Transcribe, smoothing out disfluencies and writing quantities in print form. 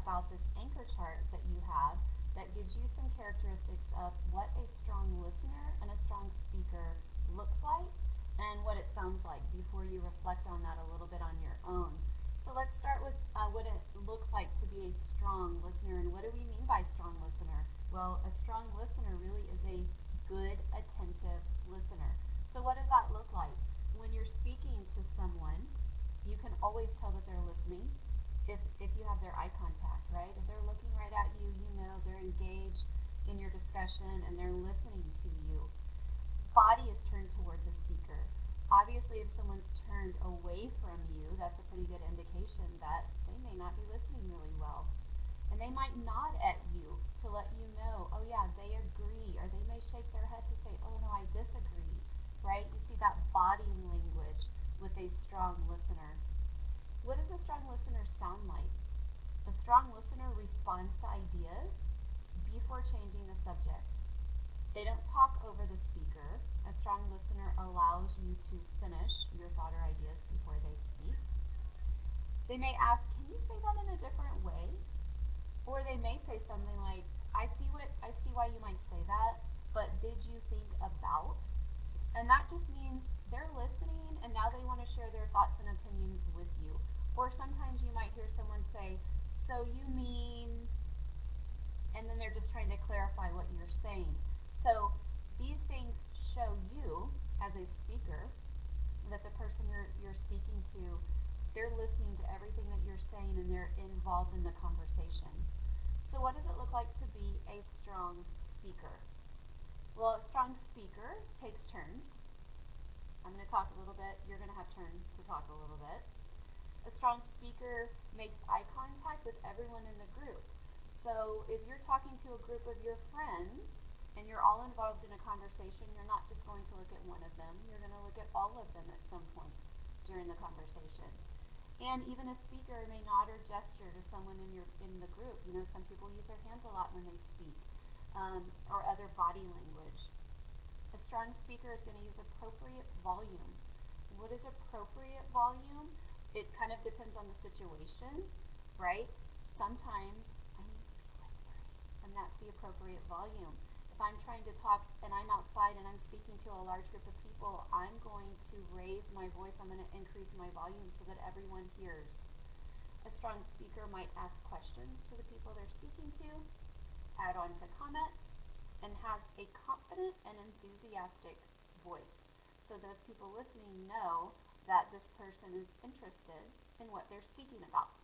about this anchor chart that you have that gives you some characteristics of what a strong listener and a strong speaker looks like and what it sounds like before you reflect on that a little bit on your own. So let's start with what it looks like to be a strong listener. And what do we mean by strong listener? Well, a strong listener really is a good, attentive listener. So what does that look like? When you're speaking to someone, you can always tell that they're listening if you have their eye contact, right? If they're looking right at you, you know they're engaged in your discussion and they're listening to you. Body is turned toward the speaker. Obviously, if someone's turned away from you, that's a pretty good indication that they may not be listening really well. And they might nod at you to let you know, oh yeah, they agree, or they may shake their head to say, oh no, I disagree, right? You see that body language with a strong listener. What does a strong listener sound like? A strong listener responds to ideas before changing the subject. They don't talk over the speaker. A strong listener allows you to finish your thought or ideas before they speak. They may ask, can you say that in a different way? Or they may say something like, I see why you might say that, but did you think about? And that just means they're listening and now they want to share their thoughts and opinions with you. Or sometimes you might hear someone say, so you mean, and then they're just trying to clarify what you're saying. So these things show you, as a speaker, that the person you're speaking to, they're listening to everything that you're saying and they're involved in the conversation. So what does it look like to be a strong speaker? Well, a strong speaker takes turns. I'm going to talk a little bit. You're going to have turn to talk a little bit. A strong speaker makes eye contact with everyone in the group. So if you're talking to a group of your friends and you're all involved in a conversation, you're not just going to look at one of them. You're going to look at all of them at some point during the conversation. And even a speaker may nod or gesture to someone in the group. You know, some people use their hands a lot when they speak, or other body language. A strong speaker is going to use appropriate volume. What is appropriate volume? It kind of depends on the situation, right? Sometimes I need to be whispering, and that's the appropriate volume. If I'm trying to talk and I'm outside and I'm speaking to a large group of people, I'm going to raise my voice. I'm going to increase my volume so that everyone hears. A strong speaker might ask questions to the people they're speaking to, add on to comments, and has a confident and enthusiastic voice. So those people listening know that this person is interested in what they're speaking about.